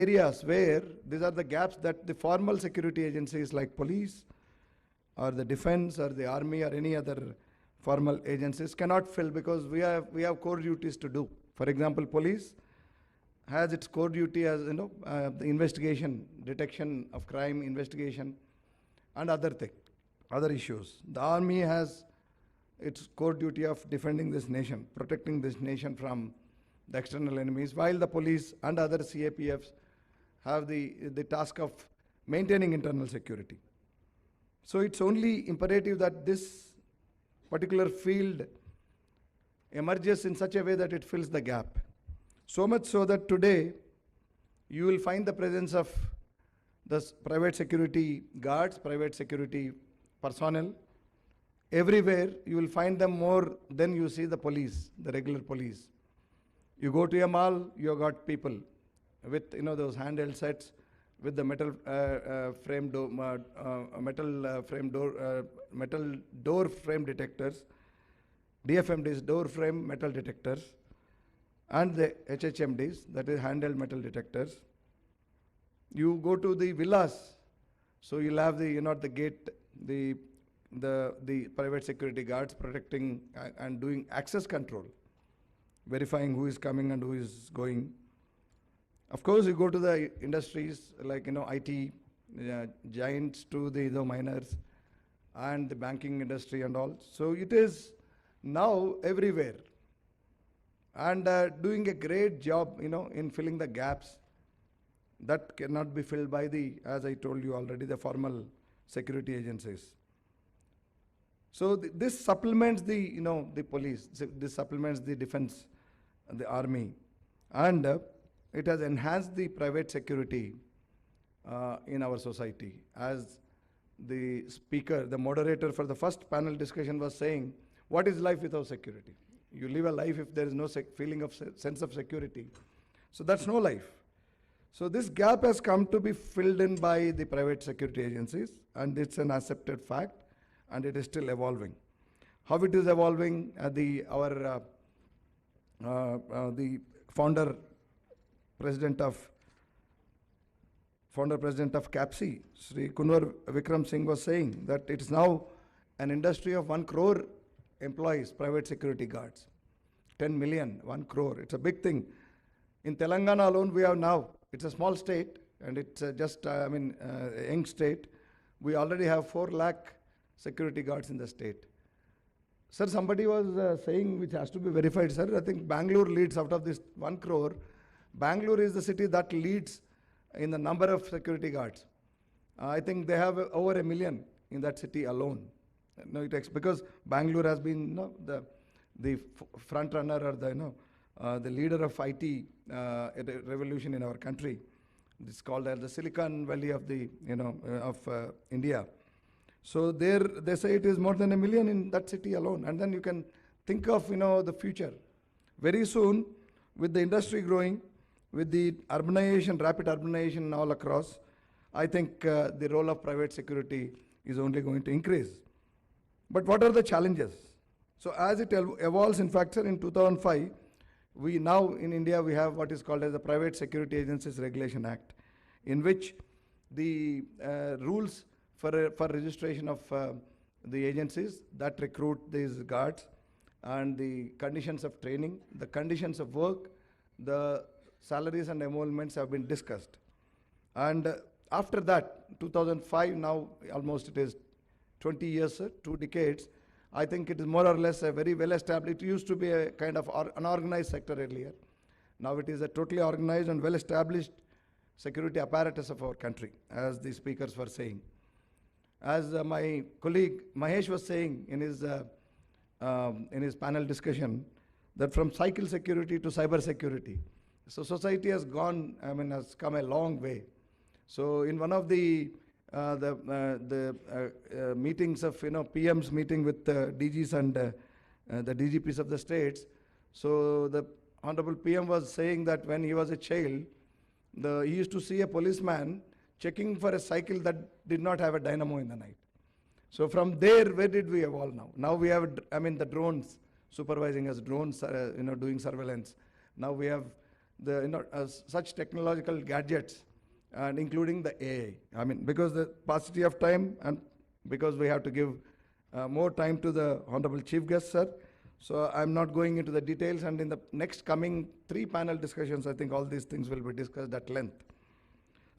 areas where these are the gaps that the formal security agencies like police or the defense or the army or any other formal agencies cannot fill, because we have core duties to do. For example, police has its core duty as the investigation, detection of crime, investigation, and other issues. The army has its core duty of defending this nation, protecting this nation from the external enemies, while the police and other CAPFs have the task of maintaining internal security. So it's only imperative that this particular field emerges in such a way that it fills the gap. So much so that today you will find the presence of the private security guards, private security personnel. Everywhere you will find them more than you see the police, the regular police. You go to a mall, you have got people with those handheld sets with the metal metal door frame detectors, DFMDs, door frame metal detectors, and the HHMDs, that is handheld metal detectors. You go to the villas, so you'll have the gate, the private security guards protecting and doing access control, verifying who is coming and who is going. Of course, you go to the industries like IT giants to the miners and the banking industry and all. So it is now everywhere, and doing a great job in filling the gaps that cannot be filled by as I told you already, the formal security agencies. So this supplements the police, this supplements the defense, the army, and it has enhanced the private security in our society. As the speaker, the moderator for the first panel discussion was saying, what is life without security? You live a life if there is no feeling of sense of security. So that's no life. So this gap has come to be filled in by the private security agencies, and it's an accepted fact, and it is still evolving. How it is evolving? The founder president of CAPC, Sri Kunwar Vikram Singh, was saying that it is now an industry of 1 crore employees, private security guards. 10 million, 1 crore. It's a big thing. In Telangana alone, we have now, it's a small state, and it's just, a young state. We already have 4 lakh security guards in the state. Sir, somebody was saying, which has to be verified, sir, I think Bangalore leads out of this 1 crore. Bangalore is the city that leads in the number of security guards. I think they have over 1 million in that city alone. No, because Bangalore has been the front runner, or the leader of IT revolution in our country. It's called as the Silicon Valley of India. So there they say it is more than 1 million in that city alone, and then you can think of the future. Very soon, with the industry growing, with the urbanization, rapid urbanization all across, I think the role of private security is only going to increase. But what are the challenges? So as it evolves, in fact, sir, in 2005, we now in India, we have what is called as the Private Security Agencies Regulation Act, in which the rules for registration of the agencies that recruit these guards, and the conditions of training, the conditions of work, the salaries and emoluments have been discussed. And after that, 2005, now almost it is 20 years, sir, 2 decades, I think it is more or less a very well established. It used to be a kind of unorganized sector earlier. Now it is a totally organized and well established security apparatus of our country, as the speakers were saying. As my colleague Mahesh was saying in his panel discussion, that from cycle security to cyber security. So society has gone, has come a long way. So in one of the meetings of PM's meeting with DGs and the DGPs of the states, so the Honorable PM was saying that when he was a child, he used to see a policeman checking for a cycle that did not have a dynamo in the night. So from there, where did we evolve now? Now we have, the drones supervising us, drones, doing surveillance. Now we have such technological gadgets, and including the AI. I mean, because the paucity of time and because we have to give more time to the Honorable Chief Guest, sir. So I'm not going into the details, and in the next coming 3 panel discussions, I think all these things will be discussed at length.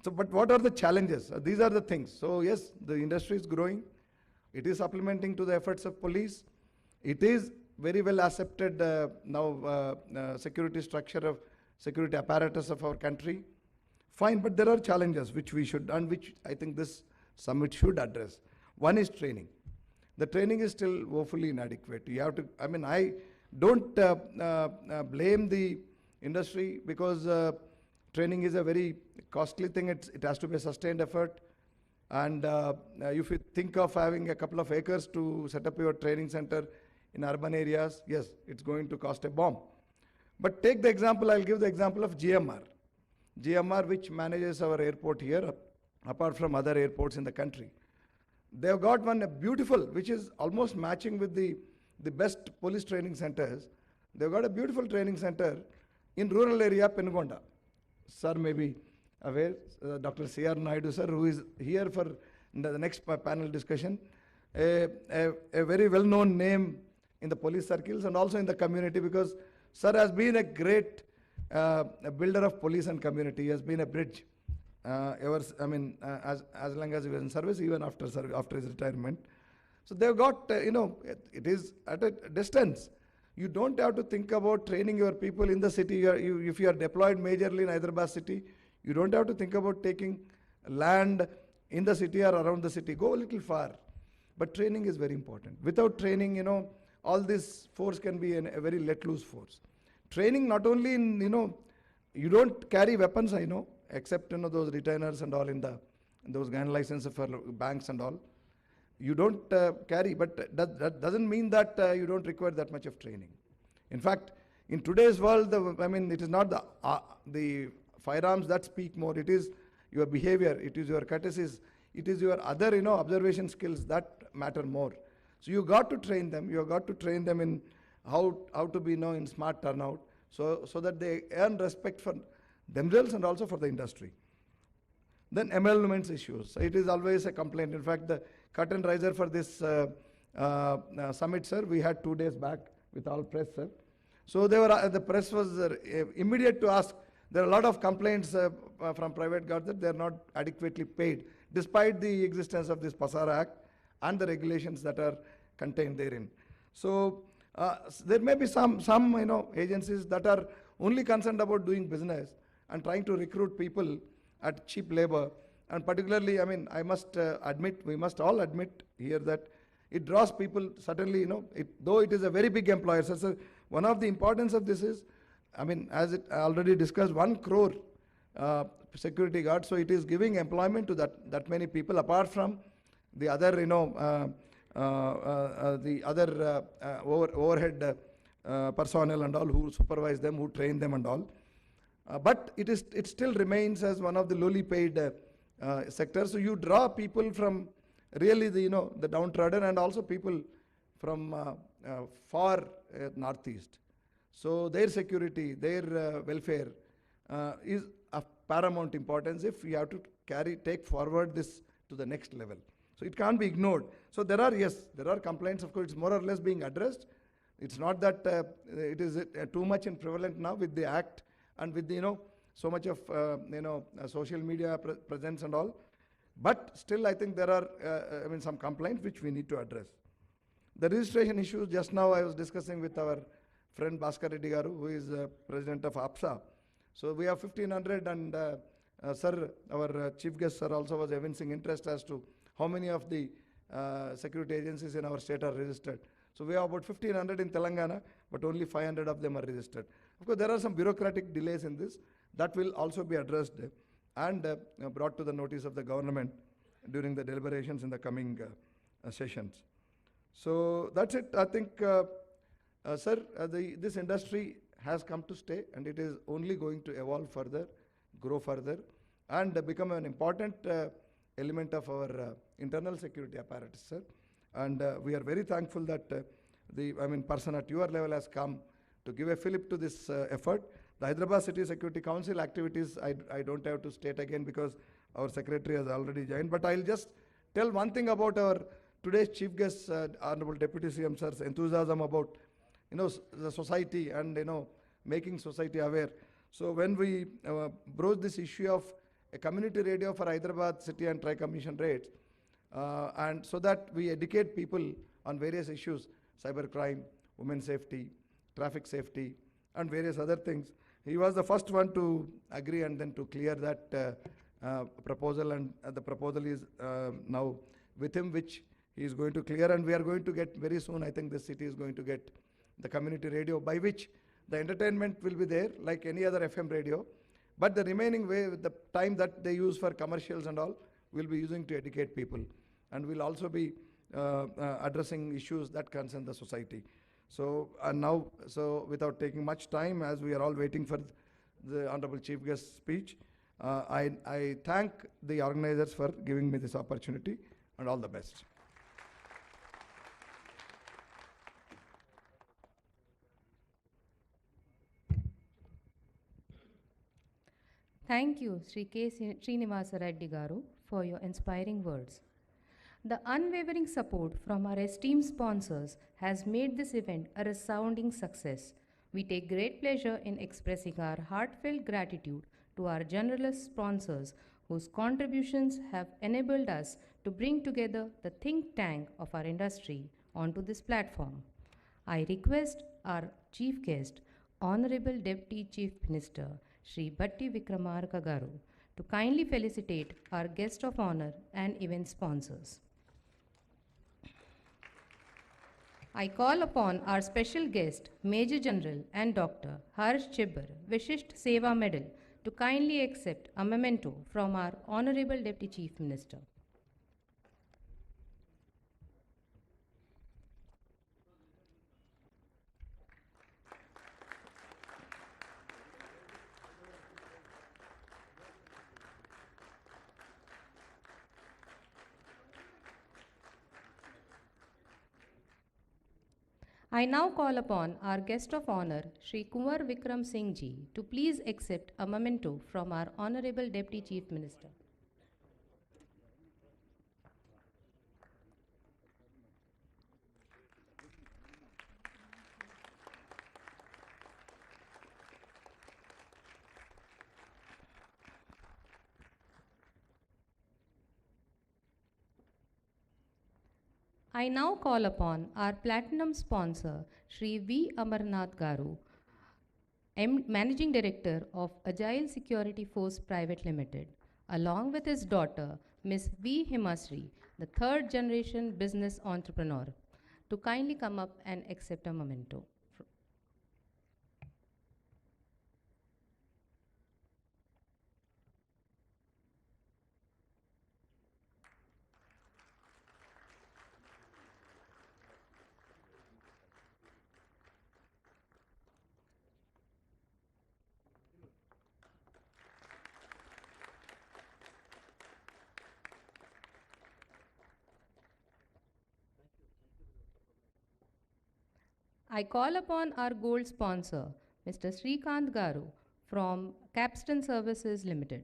So, but what are the challenges? These are the things. So yes, the industry is growing. It is supplementing to the efforts of police. It is very well accepted now security structure of security apparatus of our country. Fine, but there are challenges which we should, and which I think this summit should address. One is training. The training is still woefully inadequate. You have to, I mean, I don't blame the industry, because training is a very costly thing. It has to be a sustained effort. And if you think of having a couple of acres to set up your training center in urban areas, yes, it's going to cost a bomb. But take the example, I'll give the example of GMR. GMR, which manages our airport here, apart from other airports in the country. They've got one beautiful, which is almost matching with the best police training centers. They've got a beautiful training center in rural area, Penugonda. Sir may be aware, Dr. C.R. Naidu, sir, who is here for the next panel discussion, a very well-known name in the police circles and also in the community, because sir has been a great builder of police and community. He has been a bridge as long as he was in service, even after his retirement. So they've got, it is at a distance. You don't have to think about training your people in the city. If you are deployed majorly in Hyderaba city, you don't have to think about taking land in the city or around the city. Go a little far. But training is very important. Without training, all this force can be a very let-loose force. Training not only in, you don't carry weapons, I know, except, those retainers and all in those gun licenses for banks and all. You don't carry, but that doesn't mean that you don't require that much of training. In fact, in today's world, it is not the firearms that speak more. It is your behavior, it is your courtesies, it is your other, observation skills that matter more. So you got to train them. You have got to train them in how to be, in smart turnout, so that they earn respect for themselves and also for the industry. Then emoluments issues. It is always a complaint. In fact, the curtain raiser for this summit, sir, we had 2 days back with all press, sir. So they were, the press was immediate to ask. There are a lot of complaints from private guards that they are not adequately paid, despite the existence of this Pasara Act and the regulations that are contained therein. So there may be some agencies that are only concerned about doing business and trying to recruit people at cheap labor. And particularly, I must admit, we must all admit here that it draws people, certainly, though it is a very big employer. So one of the importance of this is, as it already discussed, 1 crore security guards. So it is giving employment to that many people, apart from the other, overhead personnel and all who supervise them, who train them and all. But it still remains as one of the lowly paid sectors. So you draw people from really the downtrodden, and also people from far northeast. So their security, their welfare is of paramount importance if you have to take forward this to the next level. So it can't be ignored. So there are complaints. Of course, it's more or less being addressed. It's not that it is too much and prevalent now with the act and with the, so much of social media presence and all. But still, I think there are some complaints which we need to address. The registration issues, just now I was discussing with our friend Bhaskar Reddy Garu, who is president of APSA. So we have 1,500, and sir, our chief guest sir also was evincing interest as to how many of the security agencies in our state are registered. So we have about 1,500 in Telangana, but only 500 of them are registered. Of course, there are some bureaucratic delays in this. That will also be addressed and brought to the notice of the government during the deliberations in the coming sessions. So that's it. I think, sir, this industry has come to stay, and it is only going to evolve further, grow further, and become an important element of our internal security apparatus, sir. And we are very thankful that person at your level has come to give a fillip to this effort. The Hyderabad City Security Council activities, I don't have to state again because our secretary has already joined. But I'll just tell one thing about our today's chief guest, Honorable Deputy CM Sir's enthusiasm about, the society and, making society aware. So when we broach this issue of a community radio for Hyderabad City and Tri-Commission rates, and so that we educate people on various issues, cybercrime, women's safety, traffic safety, and various other things. He was the first one to agree and then to clear that proposal, and the proposal is now with him, which he is going to clear, and we are going to get very soon. I think this city is going to get the community radio, by which the entertainment will be there like any other FM radio, but the remaining way, the time that they use for commercials and all, we'll be using to educate people, and we'll also be addressing issues that concern the society. So now, without taking much time, as we are all waiting for the Honorable Chief Guest speech, I thank the organizers for giving me this opportunity, and all the best. Thank you, Sri K. Srinivasa Reddy Garu, for your inspiring words. The unwavering support from our esteemed sponsors has made this event a resounding success. We take great pleasure in expressing our heartfelt gratitude to our generous sponsors whose contributions have enabled us to bring together the think tank of our industry onto this platform. I request our chief guest, Honorable Deputy Chief Minister, Sri Batti Vikramarka Garu, to kindly felicitate our guest of honor and event sponsors. I call upon our special guest, Major General and Dr. Harsh Chibbar, Vishisht Seva Medal, to kindly accept a memento from our Honorable Deputy Chief Minister. I now call upon our guest of honor, Sri Kunwar Vikram Singh Ji, to please accept a memento from our Honorable Deputy Chief Minister. I now call upon our platinum sponsor, Sri V. Amarnath Garu, Managing Director of Agile Security Force Private Limited, along with his daughter, Ms. V. Himasri, the third generation business entrepreneur, to kindly come up and accept a memento. I call upon our gold sponsor, Mr. Srikant Garu from Capstan Services Limited.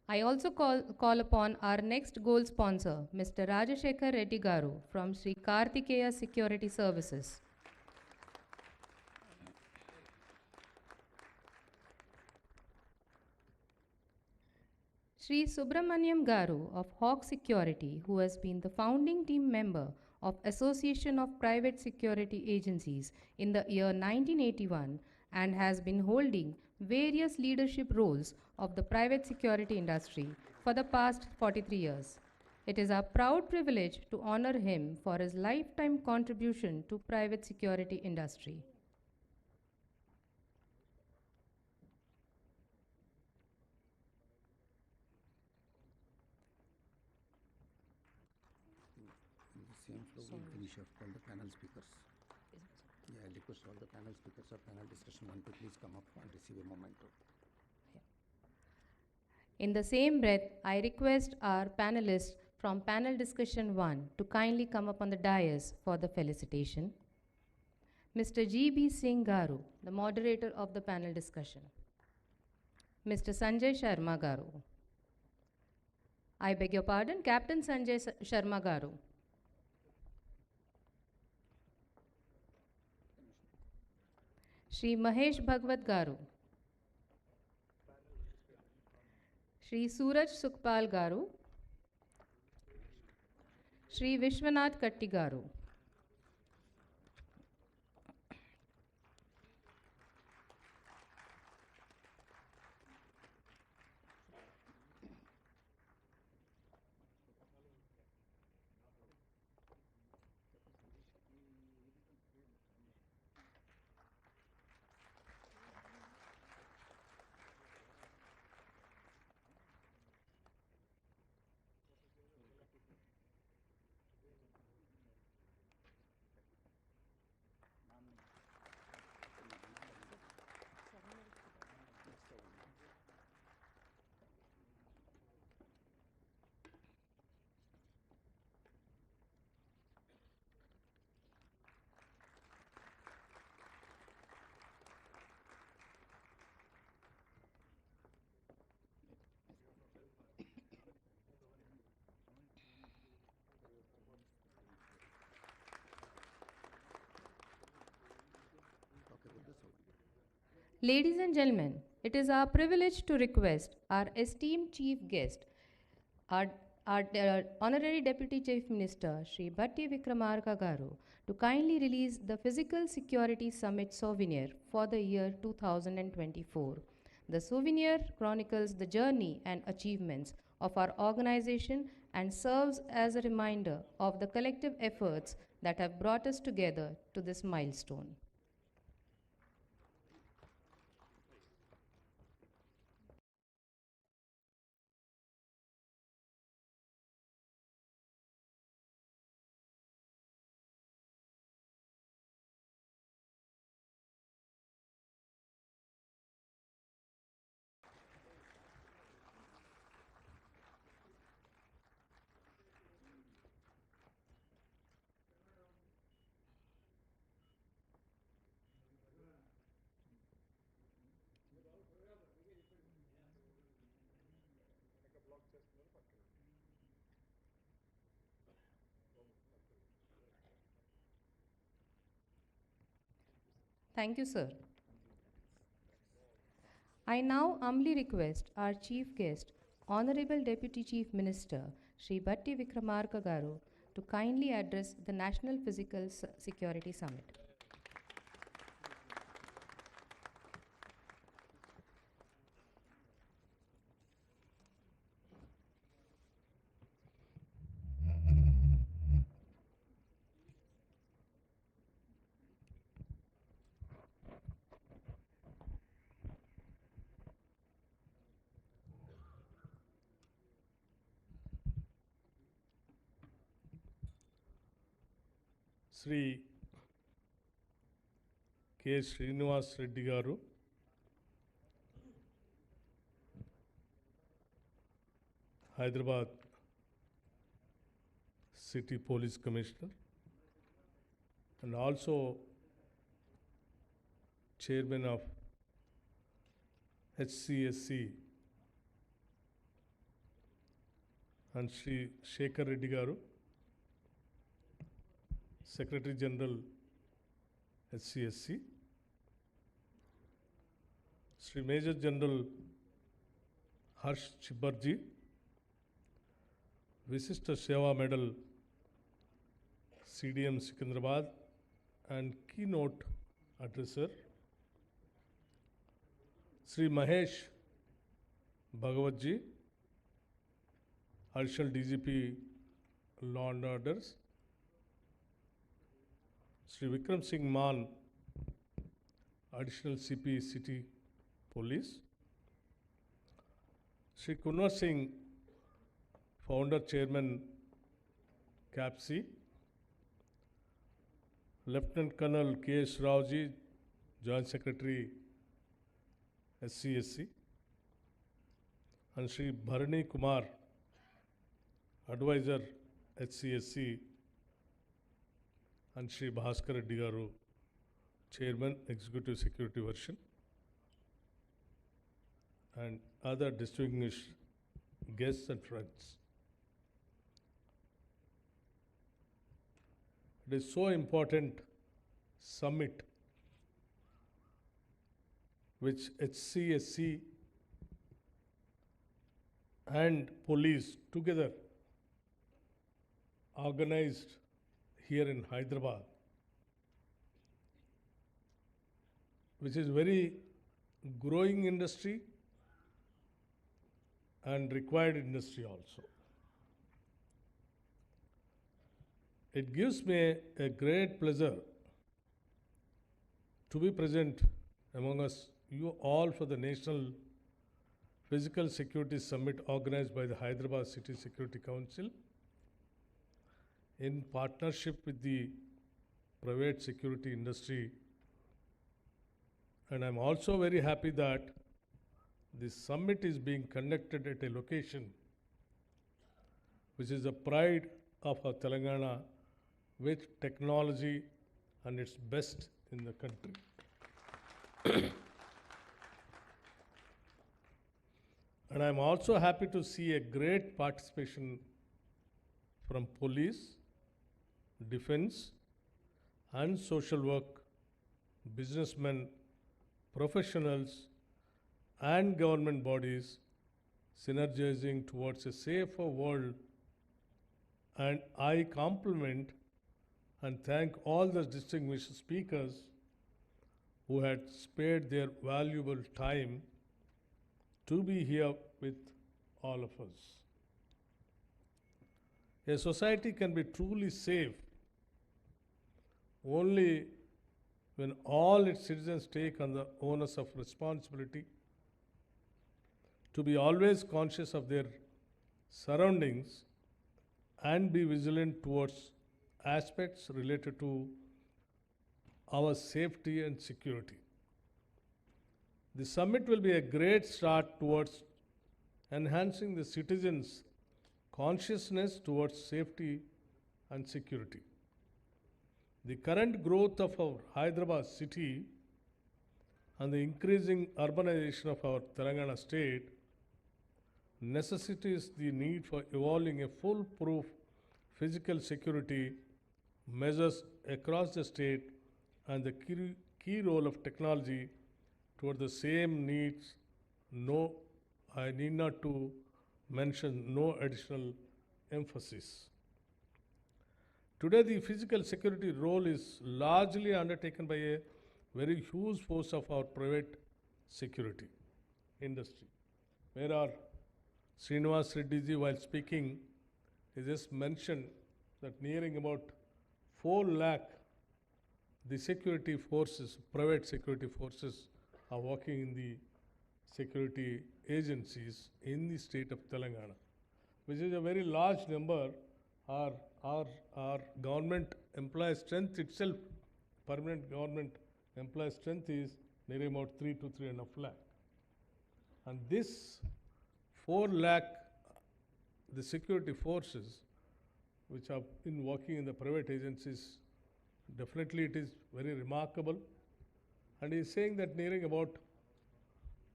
I also call upon our next gold sponsor, Mr. Rajashekar Reddy Garu from Sri Kartikeya Security Services. Sri Subramaniam Garu of Hawk Security, who has been the founding team member of Association of Private Security Agencies in the year 1981 and has been holding various leadership roles of the private security industry for the past 43 years. It is our proud privilege to honor him for his lifetime contribution to private security industry. In the same flow, we'll finish off all the panel speakers. Yeah, I request all the panel speakers or panel discussion one to please come up and receive a memento. In the same breath, I request our panelists from panel discussion 1 to kindly come up on the dais for the felicitation. Mr. G.B. Singh Garu, the moderator of the panel discussion. Mr. Sanjay Sharma Garu. I beg your pardon, Captain Sanjay Sharma Garu. Shri Mahesh Bhagwat Garu. Shri Suraj Sukhpal Garu. Shri Vishwanath Katti Garu. Ladies and gentlemen, it is our privilege to request our esteemed chief guest, our Honorary Deputy Chief Minister, Sri Bhatti Vikramarka Garu, to kindly release the Physical Security Summit souvenir for the year 2024. The souvenir chronicles the journey and achievements of our organization and serves as a reminder of the collective efforts that have brought us together to this milestone. Thank you, sir. I now humbly request our chief guest, Honorable Deputy Chief Minister, Sri Bhatti Vikramarka Garu, to kindly address the National Physical Security Summit. Sri K. Revanth Reddy Garu, Hyderabad City Police Commissioner, and also Chairman of HCSC, and Sri Shekhar Reddy Garu, Secretary General HCSC, Sri Major General Harsh Chibbarji, Visishta Seva Medal CDM Secunderabad, and keynote addresser Sri Mahesh Bhagwatji, Additional DGP Law and Orders, Sri Vikram Singh Man, Additional CP City Police, Sri Kunwar Singh, Founder Chairman CAPC, Lieutenant Colonel K.S. Raoji, Joint Secretary, SCSC, and Sri Bharani Kumar, Advisor, HCSC, and Sri Bhaskar Reddy Garu, Chairman, Executive Security Version, and other distinguished guests and friends. It is so important summit which HCSC and police together organized here in Hyderabad, which is very growing industry and required industry also. It gives me a great pleasure to be present among us, you all, for the National Physical Security Summit organized by the Hyderabad City Security Council in partnership with the private security industry. And I'm also very happy that this summit is being conducted at a location which is a pride of our Telangana, with technology and its best in the country. And I'm also happy to see a great participation from police, defense, and social work, businessmen, professionals, and government bodies synergizing towards a safer world. And I compliment and thank all the distinguished speakers who had spared their valuable time to be here with all of us. A society can be truly safe only when all its citizens take on the onus of responsibility to be always conscious of their surroundings and be vigilant towards aspects related to our safety and security. The summit will be a great start towards enhancing the citizens' consciousness towards safety and security. The current growth of our Hyderabad city and the increasing urbanization of our Telangana state necessitates the need for evolving a foolproof physical security measures across the state, and the key role of technology toward the same needs. No, I need not to mention no additional emphasis. Today, the physical security role is largely undertaken by a very huge force of our private security industry. Where our Revanth Reddy, while speaking, he just mentioned that nearing about 4 lakh the security forces, private security forces, are working in the security agencies in the state of Telangana, which is a very large number. Our government employee strength itself, permanent government employee strength, is nearly about 3 to 3.5 lakh. And this 4 lakh, the security forces which have been working in the private agencies, definitely it is very remarkable. And he is saying that nearing about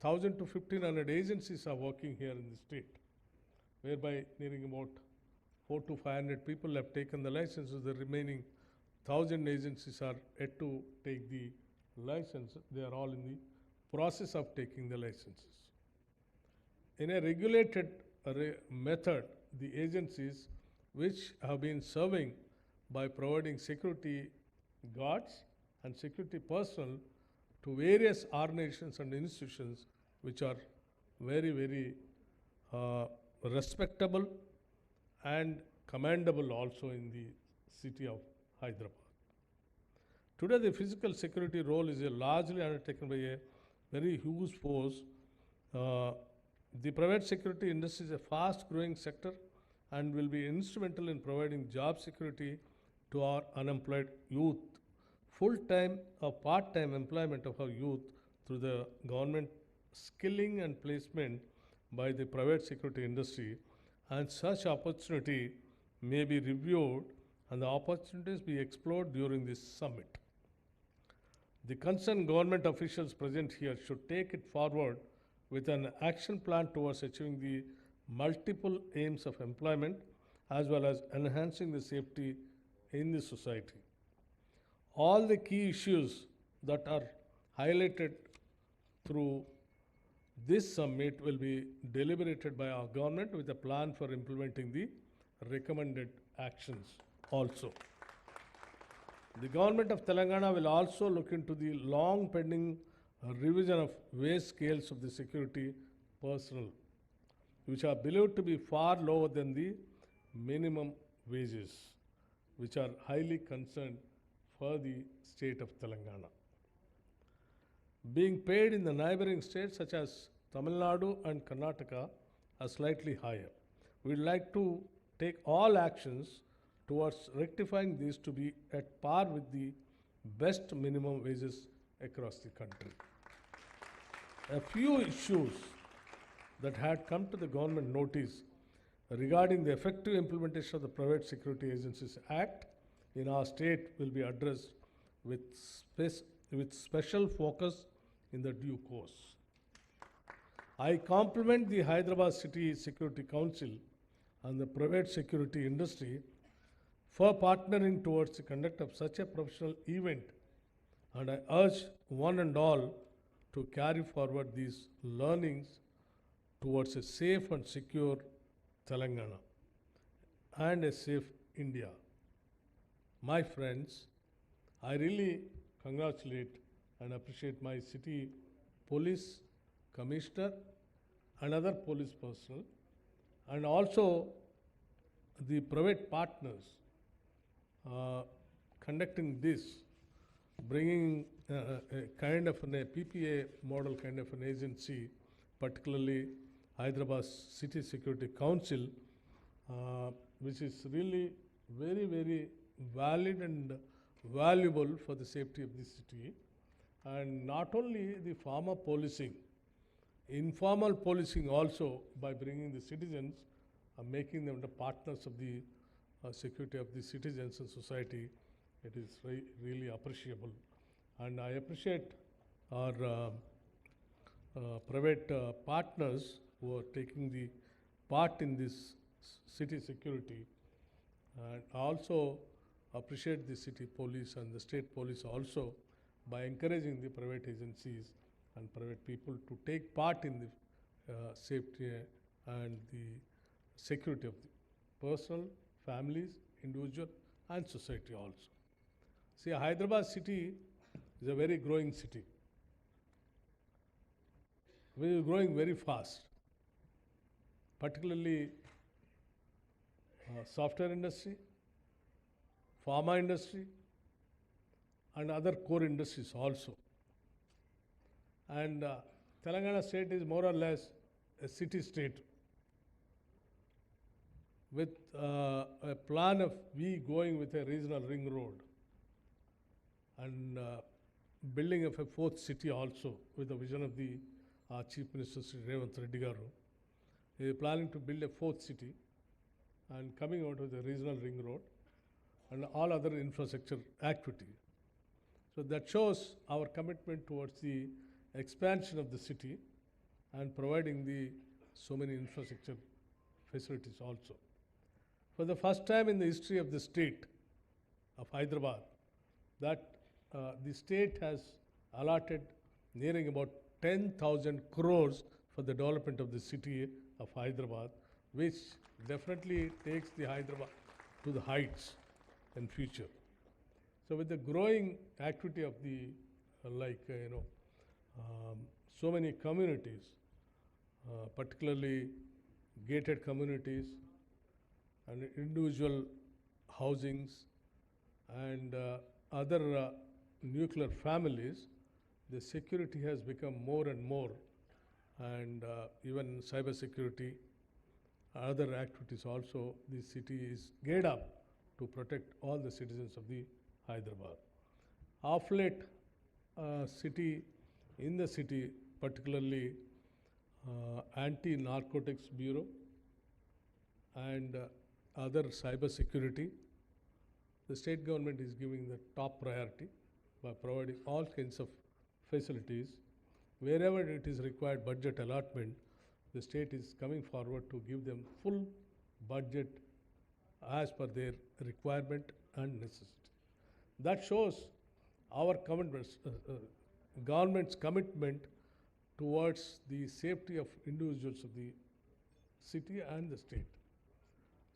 1,000 to 1,500 agencies are working here in the state, whereby nearing about 400 to 500 people have taken the licenses. The remaining 1,000 agencies are yet to take the license. They are all in the process of taking the licenses. In a regulated method, the agencies which have been serving by providing security guards and security personnel to various organizations and institutions which are very, very respectable and commendable also in the city of Hyderabad. Today, the physical security role is largely undertaken by a very huge force. The private security industry is a fast-growing sector and will be instrumental in providing job security to our unemployed youth full-time or part-time employment of our youth through the government skilling and placement by the private security industry, and such opportunity may be reviewed and the opportunities be explored during this summit. The concerned government officials present here should take it forward with an action plan towards achieving the multiple aims of employment as well as enhancing the safety in the society. All the key issues that are highlighted through this summit will be deliberated by our government with a plan for implementing the recommended actions also. The government of Telangana will also look into the long pending revision of wage scales of the security personnel, which are believed to be far lower than the minimum wages, which are highly concerned for the state of Telangana. Being paid in the neighboring states such as Tamil Nadu and Karnataka are slightly higher. We'd like to take all actions towards rectifying these to be at par with the best minimum wages across the country. A few issues that had come to the government notice regarding the effective implementation of the Private Security Agencies Act in our state will be addressed with special focus in the due course. I compliment the Hyderabad City Security Council and the private security industry for partnering towards the conduct of such a professional event, and I urge one and all to carry forward these learnings towards a safe and secure Telangana and a safe India. My friends, I really congratulate and appreciate my city police commissioner and other police personnel, and also the private partners conducting this, bringing a kind of a PPA model kind of an agency, particularly Hyderabad City Security Council, which is really very, very valid and valuable for the safety of the city. And not only the formal policing, informal policing also, by bringing the citizens, making them the partners of the security of the citizens and society. It is really appreciable. And I appreciate our private partners who are taking the part in this city security. And I also appreciate the city police and the state police also by encouraging the private agencies and private people to take part in the safety and the security of the personal, families, individual, and society also. See, Hyderabad city is a very growing city. We are growing very fast, particularly software industry, pharma industry, and other core industries also. And Telangana state is more or less a city state with a plan of we going with a regional ring road and building of a fourth city also with the vision of the Chief Minister Sri Revanth Reddy garu. He is planning to build a fourth city and coming out of the regional ring road and all other infrastructure activity. So that shows our commitment towards the expansion of the city and providing the so many infrastructure facilities also. For the first time in the history of the state of Hyderabad, that the state has allotted nearing about 10,000 crores for the development of the city of Hyderabad, which definitely takes the Hyderabad to the heights in future. So with the growing activity of the so many communities, particularly gated communities and individual housings and other nuclear families, the security has become more and more, and even cyber security, other activities also, the city is geared up to protect all the citizens of the Hyderabad. Of late, city, in the city, particularly Anti-Narcotics Bureau and other cyber security, the state government is giving the top priority by providing all kinds of facilities. Wherever it is required budget allotment, the state is coming forward to give them full budget as per their requirement and necessity. That shows our government's commitment towards the safety of individuals of the city and the state.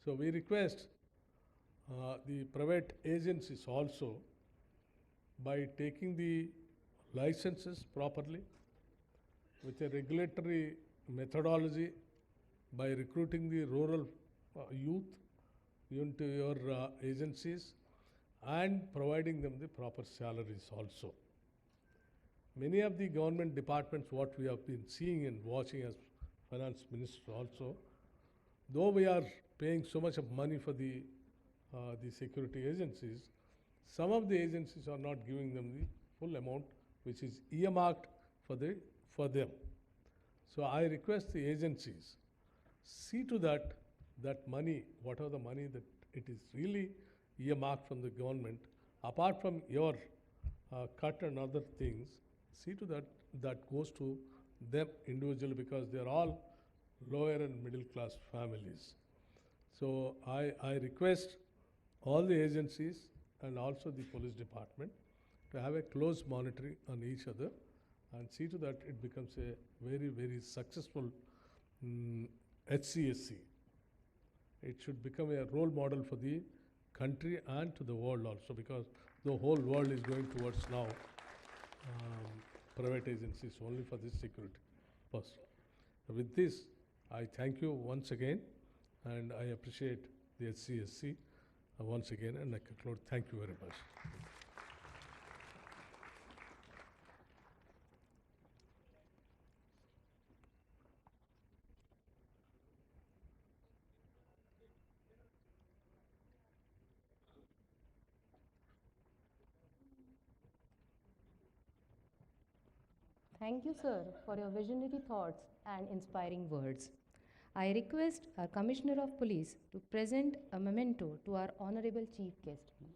So we request the private agencies also, by taking the licenses properly with a regulatory methodology, by recruiting the rural youth into your agencies and providing them the proper salaries also. Many of the government departments, what we have been seeing and watching as finance minister also, though we are paying so much of money for the security agencies, some of the agencies are not giving them the full amount which is earmarked for them. So I request the agencies, see to that money, whatever the money that it is really earmarked from the government, apart from your cut and other things, see to that goes to them individually, because they are all lower and middle class families. So I request all the agencies and also the police department to have a close monitoring on each other and see to that it becomes a very, very successful HCSC. It should become a role model for the country and to the world also, because the whole world is going towards now private agencies only for this security first. With this, I thank you once again, and I appreciate the HCSC once again, and I conclude. Thank you very much. Thank you, sir, for your visionary thoughts and inspiring words. I request our Commissioner of Police to present a memento to our Honorable Chief Guest, please.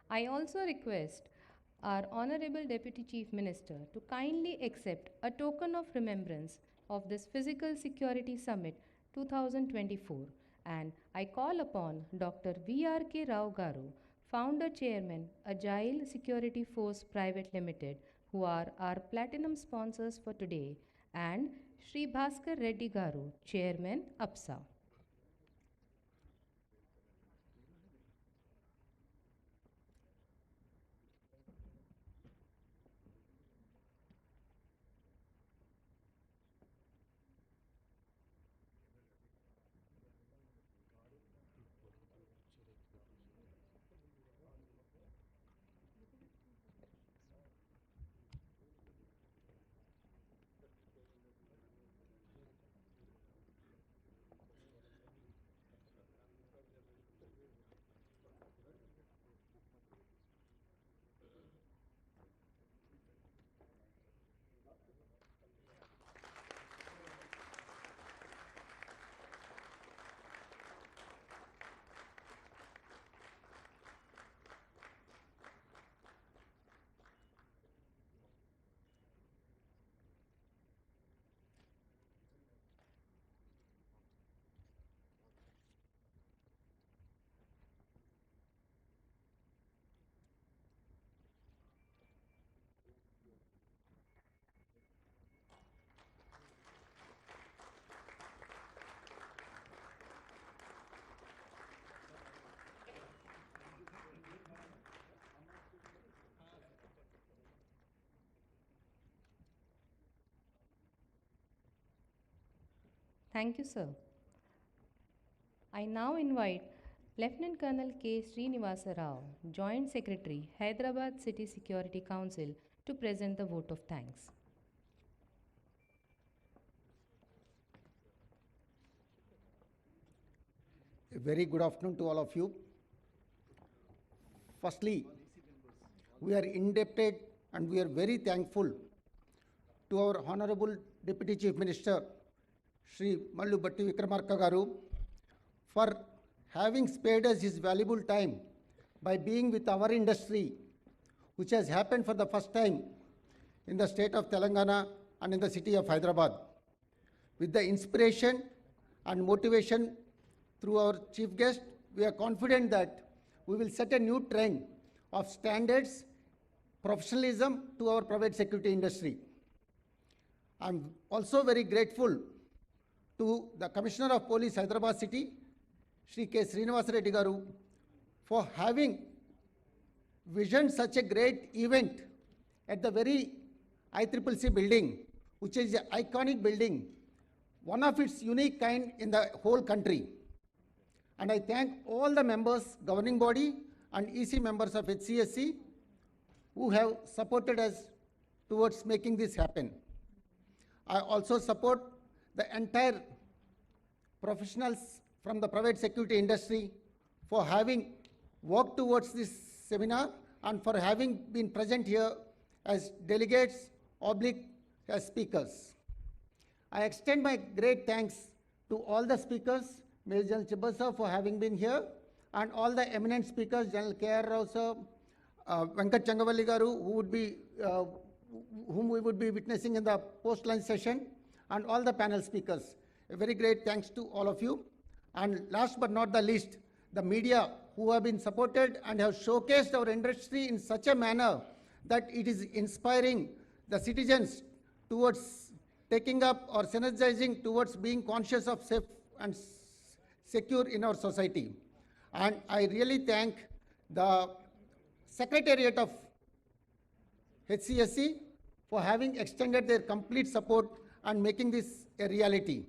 I also request our Honorable Deputy Chief Minister to kindly accept a token of remembrance of this Physical Security Summit 2024, and I call upon Dr. V.R.K. Rao Garu, Founder Chairman, Agile Security Force Private Limited, who are our platinum sponsors for today, and Shri Bhaskar Reddy Garu, Chairman, APSA. Thank you, sir. I now invite Lieutenant Colonel K. Srinivasa Rao, Joint Secretary, Hyderabad City Security Council, to present the vote of thanks. A very good afternoon to all of you. Firstly, we are indebted and we are very thankful to our Honorable Deputy Chief Minister, Shri Mallu Batti Vikramarka Garu, for having spared us his valuable time by being with our industry, which has happened for the first time in the state of Telangana and in the city of Hyderabad. With the inspiration and motivation through our chief guest, we are confident that we will set a new trend of standards, professionalism to our private security industry. I'm also very grateful to the Commissioner of Police, Hyderabad City, Shri K. Srinivasa Reddy Garu, for having visioned such a great event at the very ICCC building, which is an iconic building, one of its unique kind in the whole country. And I thank all the members, governing body and EC members of HCSC who have supported us towards making this happen. I also support the entire professionals from the private security industry for having worked towards this seminar and for having been present here as delegates oblique as speakers. I extend my great thanks to all the speakers, Major General Chibasa for having been here, and all the eminent speakers, General K.R. Rao sir, Venkat Changavalli Garu, whom we would be witnessing in the post-lunch session, and all the panel speakers. A very great thanks to all of you. And last but not the least, the media who have been supported and have showcased our industry in such a manner that it is inspiring the citizens towards taking up or synergizing towards being conscious of safe and secure in our society. And I really thank the Secretariat of HCSC for having extended their complete support and making this a reality.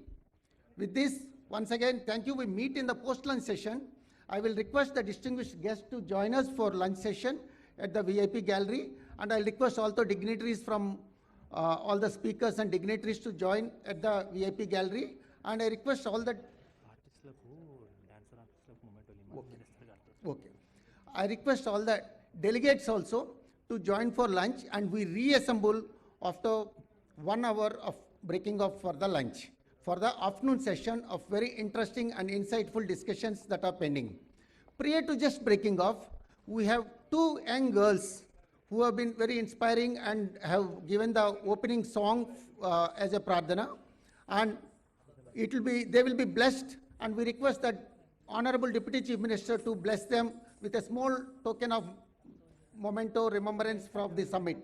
With this, once again, thank you. We meet in the post-lunch session. I will request the distinguished guests to join us for lunch session at the VIP gallery, and I'll request also dignitaries from all the speakers and dignitaries to join at the VIP gallery, and I request all the Okay. I request all the delegates also to join for lunch, and we reassemble after 1 hour of breaking off for the lunch, for the afternoon session of very interesting and insightful discussions that are pending. Prior to just breaking off, we have 2 young girls who have been very inspiring and have given the opening song as a pradhana, and they will be blessed, and we request that Honorable Deputy Chief Minister to bless them with a small token of memento remembrance from the summit.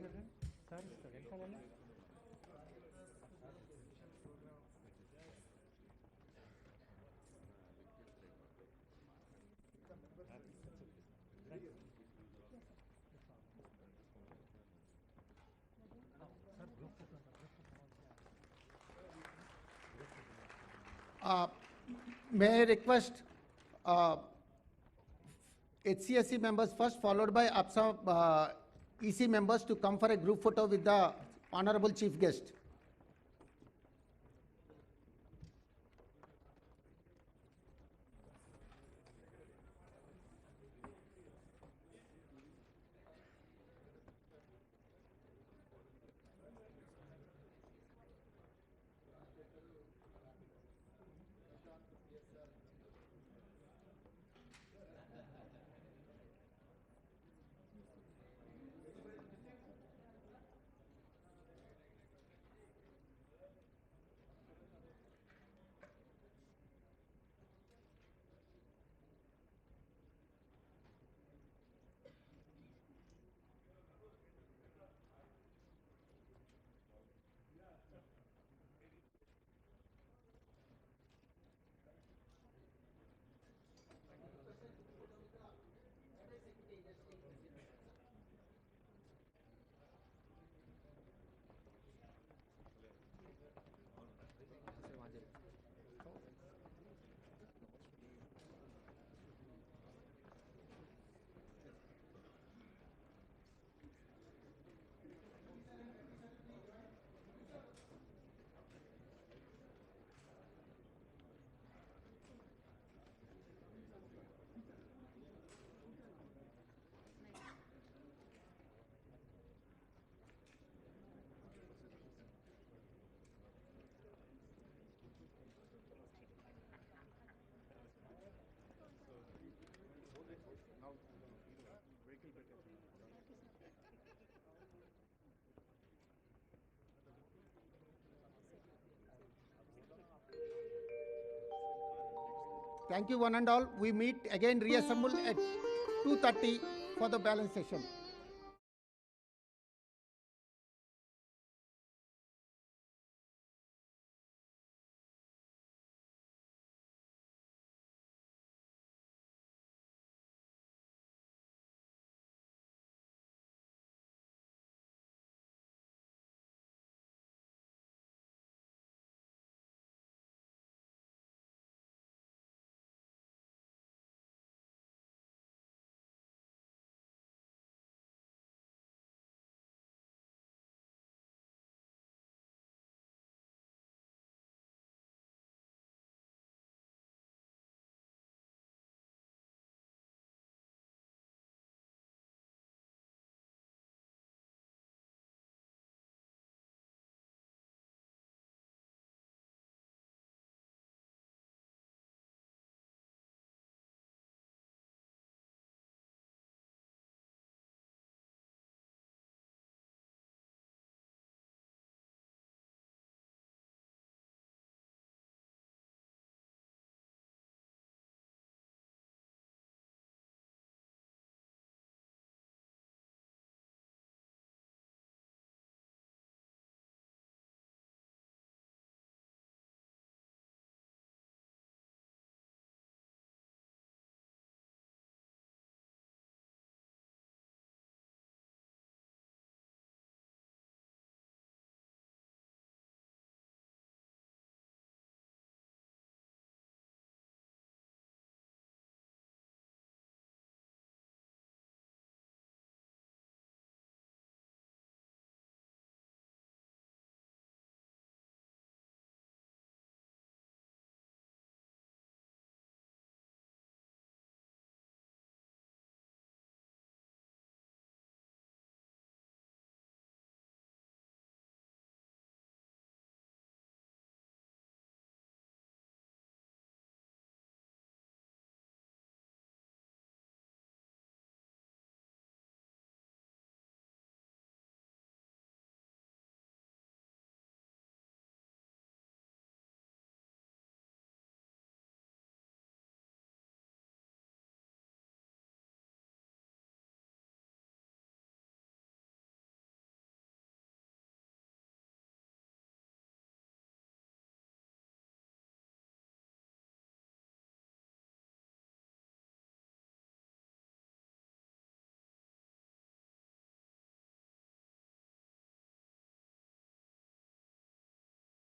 May I request HCSC members first, followed by APSA EC members to come for a group photo with the Honorable Chief Guest. Thank you one and all. We meet again, reassemble at 2:30 for the balance session.